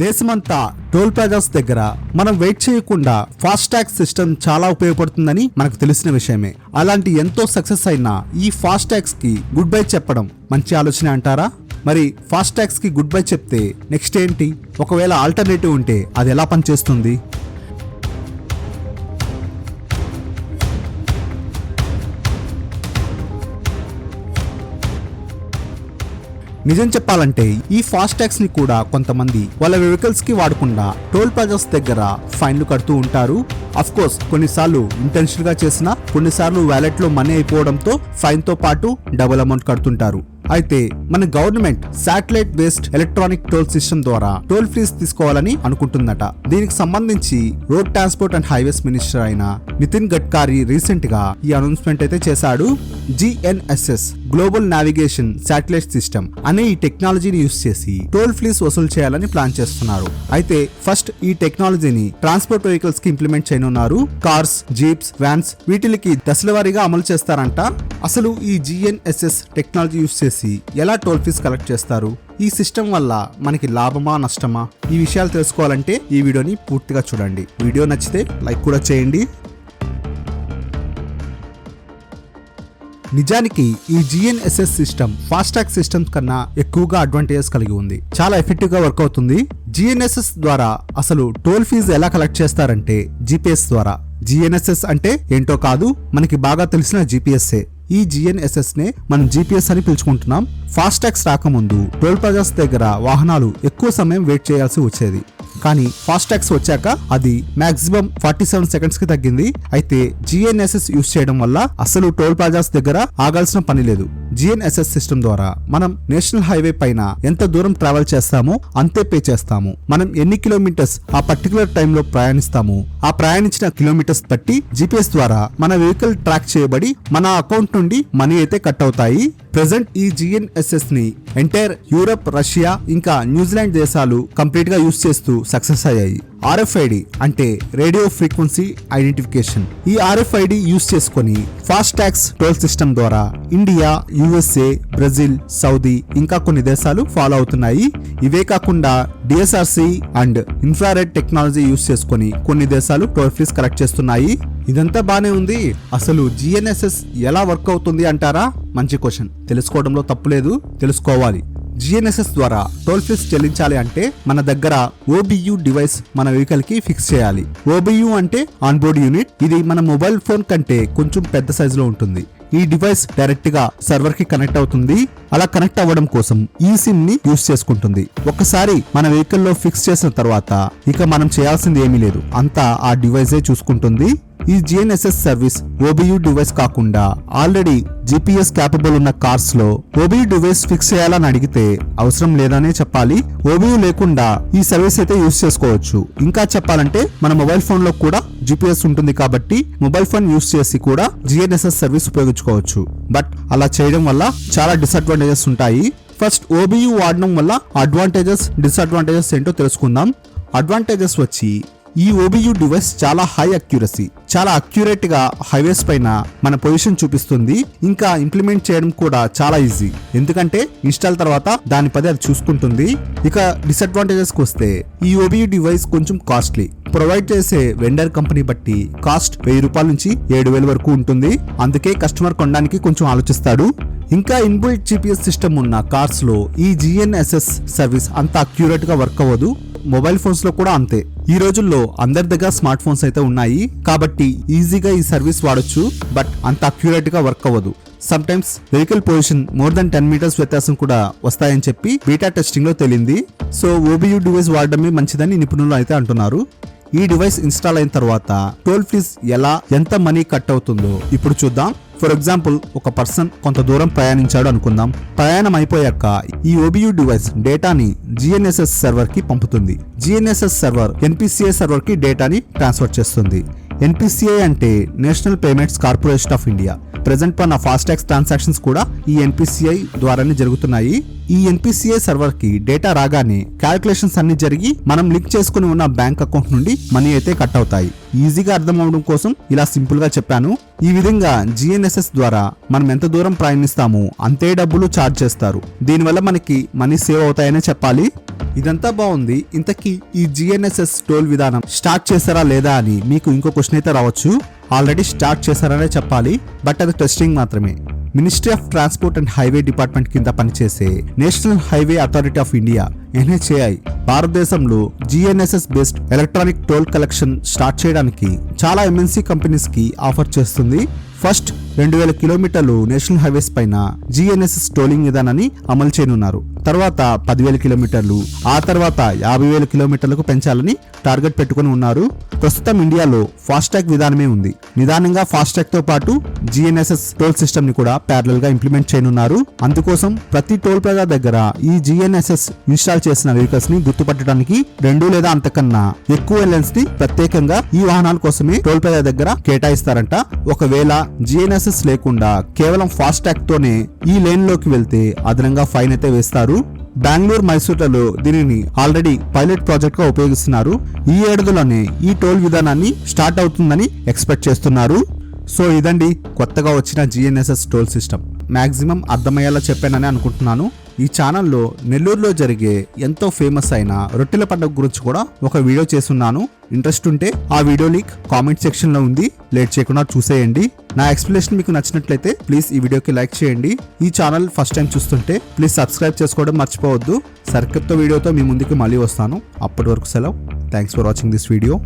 దేశమంతా toll plazas దగ్గర మనం వెయిట్ చేయకుండా ఫాస్ట్ ట్యాగ్ సిస్టమ్ చాలా ఉపయోగపడుతుందని మనకు తెలిసిన విషయమే. అలాంటి ఎంతో సక్సెస్ అయిన ఈ ఫాస్ట్ ట్యాగ్స్ కి గుడ్ బై చెప్పడం మంచి ఆలోచన అంటారా? మరి ఫాస్ట్ ట్యాగ్స్ కి గుడ్ బై చెప్తే నెక్స్ట్ ఏంటి? ఒకవేళ ఆల్టర్నేటివ్ ఉంటే అది ఎలా పనిచేస్తుంది? నిజం చెప్పాలంటే ఈ ఫాస్ట్ ట్యాగ్స్ ని కూడా కొంతమంది వాళ్ళ వెహికల్స్ కి వాడకుండా టోల్ ప్లాజాస్ దగ్గర ఫైన్లు కడుతూ ఉంటారు. అఫ్ కోర్స్ కొన్నిసార్లు ఇంటెన్షనల్ గా చేసినా, కొన్నిసార్లు వ్యాలెట్ లో మనీ అయిపోవడంతో ఫైన్ తో పాటు డబుల్ అమౌంట్ కడుతుంటారు. అయితే మన government satellite based electronic toll system ద్వారా టోల్ ఫీజ్ తీసుకోవాలని అనుకుంటుందట. దీనికి సంబంధించి road transport and highways minister అయిన నితిన్ గడ్కరీ రీసెంట్ గా ఈ అనౌన్స్మెంట్ అయితే చేశాడు. GNSS global navigation satellite system అనే ఈ టెక్నాలజీని యూస్ చేసి టోల్ ఫీజ్ వసూలు చేయాలని ప్లాన్ చేస్తున్నారు. అయితే ఫస్ట్ ఈ టెక్నాలజీని ట్రాన్స్పోర్ట్ వెహికల్స్ కి ఇంప్లిమెంట్ చేయనున్నారు. కార్స్, జీప్స్, వ్యాన్స్ వీటికి దశలవారీగా అమలు చేస్తారంట. అసలు ఈ GNSS టెక్నాలజీ యూస్ చేసి ఎలా టోల్ ఫీజ్ కలెక్ట్ చేస్తారు? ఈ సిస్టమ్ వల్ల మనకి లాభమా నష్టమా? ఈ విషయాలు తెలుసుకోవాలంటే ఈ వీడియోని పూర్తిగా చూడండి. వీడియో నచ్చితే లైక్ కూడా చేయండి. నిజానికి ఈ GNSS system fast tag system కన్నా ఎక్కువగా అడ్వాంటేజెస్ కలిగి ఉంది. చాలా ఎఫెక్టివ్ గా వర్క్ అవుతుంది. GNSS ద్వారా అసలు టోల్ ఫీజు ఎలా కలెక్ట్ చేస్తారంటే GPS ద్వారా. GNSS అంటే ఏంటో కాదు, మనకి బాగా తెలిసిన GPS. ఈ GNSS నే మనం GPS అని పిలుచుకుంటున్నాం. ఫాస్ట్ ట్యాగ్స్ రాకముందు టోల్ ప్లాజాస్ దగ్గర వాహనాలు ఎక్కువ సమయం వెయిట్ చేయాల్సి వచ్చేది. కానీ ఫాస్ట్ ట్యాగ్స్ వచ్చాక అది మాక్సిమం 47 సెకండ్స్ కి తగ్గింది. అయితే GNSS యూస్ చేయడం వల్ల అసలు టోల్ ప్లాజాస్ దగ్గర ఆగాల్సిన పని లేదు. GNSS సిస్టమ్ ద్వారా మనం నేషనల్ హైవే పైన ఎంత దూరం ట్రావెల్ చేస్తామో అంతే పే చేస్తాము. మనం ఎన్ని కిలోమీటర్స్ ఆ పర్టికులర్ టైంలో ప్రయాణిస్తాము, ఆ ప్రయాణించిన కిలోమీటర్స్ బట్టి GPS ద్వారా మన వెహికల్ ట్రాక్ చేయబడి మన అకౌంట్ నుండి మనీ అయితే కట్ అవుతాయి. ప్రెజెంట్ ఈ GNSS ని ఎంటైర్ యూరప్, రష్యా ఇంకా న్యూజిలాండ్ దేశాలు కంప్లీట్ గా యూస్ చేస్తూ సక్సెస్ అయ్యాయి. RFID అంటే రేడియో ఫ్రీక్వెన్సీ ఐడెంటిఫికేషన్. ఈ RFID యూస్ చేసుకొని ఫాస్ట్ ట్యాగ్స్ టోల్ సిస్టమ్ ద్వారా ఇండియా, USA, బ్రెజిల్, సౌదీ ఇంకా కొన్ని దేశాలు ఫాలో అవుతున్నాయి. ఇవే కాకుండా DSRC and infrared technology use చేసుకొని కొన్ని దేశాలు టోల్ ఫీజ్ కలెక్ట్ చేస్తున్నాయి. ఇదంతా బానే ఉంది. అసలు GNSS ఎలా వర్క్ అవుతుంది అంటారా? మంచి క్వశ్చన్. తెలుసుకోవడంలో తప్పులేదు, తెలుసుకోవాలి. GNSS ద్వారా టోల్ ఫీజ్ చెల్లించాలి అంటే మన దగ్గర OBU డివైస్ మన వెహికల్ కి ఫిక్స్ చేయాలి. OBU అంటే ఆన్ బోర్డ్ యూనిట్. ఇది మన మొబైల్ ఫోన్ కంటే కొంచెం పెద్ద సైజులో ఉంటుంది. ఈ డివైస్ డైరెక్ట్ గా సర్వర్ కి కనెక్ట్ అవుతుంది. అలా కనెక్ట్ అవ్వడం కోసం ఈ సిమ్ ని యూస్ చేసుకుంటుంది. ఒకసారి మన వెహికల్ లో ఫిక్స్ చేసిన తర్వాత ఇక మనం చేయాల్సింది ఏమీ లేదు, అంతా ఆ డివైసే చూసుకుంటుంది. ఈ GNSS సర్వీస్ OBU డివైస్ కాకుండా ఆల్రెడీ GPS క్యాపబుల్ ఉన్న కార్స్ లో OBU డివైస్ ఫిక్స్ చేయాలని అడిగితే అవసరం లేదనే చెప్పాలి. OBU లేకుండా ఈ సర్వీస్ అయితే యూస్ చేసుకోవచ్చు. ఇంకా చెప్పాలంటే మన మొబైల్ ఫోన్ లో కూడా GPS ఉంటుంది కాబట్టి మొబైల్ ఫోన్ యూస్ చేసి కూడా GNSS సర్వీస్ ఉపయోగించుకోవచ్చు. బట్ అలా చేయడం వల్ల చాలా డిసడ్వాంటేజెస్ ఉంటాయి. ఫస్ట్ OBU వాడడం వల్ల అడ్వాంటేజెస్, డిసడ్వాంటేజెస్ ఏంటో తెలుసుకుందాం. అడ్వాంటేజెస్ వచ్చి ఈ OBU డివైస్ చాలా హై అక్యురసీ, చాలా అక్యురేట్ గా హైవేస్ పైన మన పొజిషన్ చూపిస్తుంది. ఇంకా ఇంప్లిమెంట్ చేయడం కూడా చాలా ఈజీ, ఎందుకంటే ఇన్స్టాల్ తర్వాత దాని పది అది చూసుకుంటుంది. ఇక డిసడ్వాంటేజెస్ కి వస్తే ఈ OBU డివైస్ కొంచెం కాస్ట్లీ. ప్రొవైడ్ చేసే వెండర్ కంపెనీ బట్టి కాస్ట్ 1000 రూపాయల నుంచి 7000 వరకు ఉంటుంది. అందుకే కస్టమర్ కొనడానికి కొంచెం ఆలోచిస్తాడు. ఇంకా ఇన్బిల్ట్ GPS సిస్టమ్ ఉన్న కార్స్ లో ఈ GNSS సర్వీస్ అంత అక్యురేట్ గా వర్క్ అవ్వదు. మొబైల్ ఫోన్స్ లో కూడా అంతే. ఈ రోజుల్లో అందరి దగ్గర స్మార్ట్ ఫోన్స్ అయితే ఉన్నాయి కాబట్టి ఈజీగా ఈ సర్వీస్ వాడొచ్చు. బట్ అంత అక్యురేట్ గా వర్క్ అవ్వదు. Some times vehicle position more than 10 meters వ్యత్యాసం కూడా వస్తాయని చెప్పి బీటా టెస్టింగ్ లో తేలింది. సో OBU డివైస్ వాడడమే మంచిదని నిపుణులు అయితే అంటున్నారు. ఈ డివైస్ ఇన్స్టాల్ అయిన తర్వాత టోల్ ఫీజ్ ఎలా, ఎంత మనీ కట్ అవుతుందో ఇప్పుడు చూద్దాం. ఫర్ ఎగ్జాంపుల్, ఒక పర్సన్ కొంత దూరం ప్రయాణించాడు అనుకుందాం. ప్రయాణం అయిపోయాక ఈ OBU డివైస్ డేటాని GNSS సర్వర్ కి పంపుతుంది. GNSS సర్వర్ NPCI సర్వర్ కి డేటాని ట్రాన్స్ఫర్ చేస్తుంది. NPCI అంటే national payments corporation of India. Present పన్న ఫాస్ట్ ట్యాగ్స్ ట్రాన్సాక్షన్స్ కూడా ఈ NPCI ద్వారానే జరుగుతున్నాయి. ఈ ఎన్పిసిఐ సర్వర్ కి డేటా రాగానే క్యాలిక్యులేషన్స్ అన్ని జరిగి మనం లింక్ చేసుకుని ఉన్న బ్యాంక్ అకౌంట్ నుండి మనీ అయితే కట్ అవుతాయి. ఈజీగా అర్థం అవడం కోసం ఇలా సింపుల్ గా చెప్పాను. ఈ విధంగా GNSS ద్వారా మనం ఎంత దూరం ప్రయాణిస్తామో అంతే డబ్బులు ఛార్జ్ చేస్తారు. దీనివల్ల మనకి మనీ సేవ్ అవుతాయనే చెప్పాలి. ఇదంతా బాగుంది. ఇంతకీ ఈ GNSS టోల్ విధానం స్టార్ట్ చేశారా లేదా అని మీకు ఇంకో క్వశ్చన్ అయితే రావచ్చు. ఆల్రెడీ స్టార్ట్ చేశారనే చెప్పాలి, బట్ అది టెస్టింగ్ మాత్రమే. Ministry of transport and highway department కింద పనిచేసే national highway authority of India NHAI భారతదేశంలో GNSS based electronic toll collection start చేయడానికి చాలా MNC కంపెనీస్ కి ఆఫర్ చేస్తుంది. ఫస్ట్ 2000 కిలోమీటర్లు నేషనల్ హైవేస్ పైన GNSS టోలింగ్ విధానాన్ని అమలు చేయనున్నారు. తర్వాత 10,000 కిలోమీటర్లు, ఆ తర్వాత 50,000 కిలోమీటర్లకు పెంచాలని టార్గెట్ పెట్టుకుని ఉన్నారు. ప్రస్తుతం ఇండియాలో ఫాస్టాగ్ విధానమే ఉంది. నిదానంగా ఫాస్టాగ్ తో పాటు GNSS టోల్ సిస్టమ్ ని కూడా ప్యారలల్ గా ఇంప్లిమెంట్ చేయనున్నారు. అందుకోసం ప్రతి టోల్ ప్లాజా దగ్గర ఈ GNSS ఇన్స్టాల్ చేసిన వెహికల్స్ ని గుర్తుపట్టడానికి 2 లేదా అంతకన్నా ఎక్కువ లెన్స్ ని ప్రత్యేకంగా ఈ వాహనాల కోసమే టోల్ ప్లాజా దగ్గర కేటాయిస్తారంట. ఒకవేళ GNSS లేకుండా కేవలం ఫాస్టాగ్ తోనే ఈ లేన్ లోకి వెళ్తే అదనంగా ఫైన్ అయితే వేస్తారు. బెంగళూరు, మైసూర్లలో దీనిని ఆల్రెడీ పైలట్ ప్రాజెక్ట్ గా ఉపయోగిస్తున్నారు. ఈ ఏడాదిలోనే ఈ టోల్ విధానాన్ని స్టార్ట్ అవుతుందని ఎక్స్పెక్ట్ చేస్తున్నారు. సో ఇదండి కొత్తగా వచ్చిన GNSS టోల్ సిస్టమ్. మాక్సిమం అర్థమయ్యేలా చెప్పానని అనుకుంటున్నాను. ఈ ఛానల్లో నెల్లూరులో జరిగే ఎంతో ఫేమస్ అయిన రొట్టెల పండుగ గురించి కూడా ఒక వీడియో చేస్తున్నాను. ఇంట్రెస్ట్ ఉంటే ఆ వీడియో లింక్ కామెంట్ సెక్షన్ లో ఉంది, లేట్ చేయకుండా చూసేయండి. నా ఎక్స్ప్లెనేషన్ మీకు నచ్చినట్లయితే ప్లీజ్ ఈ వీడియోకి లైక్ చేయండి. ఈ ఛానల్ ఫస్ట్ టైం చూస్తుంటే ప్లీజ్ సబ్స్క్రైబ్ చేసుకోవడం మర్చిపోవద్దు. సరికొత్త వీడియోతో మీ ముందుకు మళ్ళీ వస్తాను. అప్పటి వరకు సెలవు. Thanks for watching this video.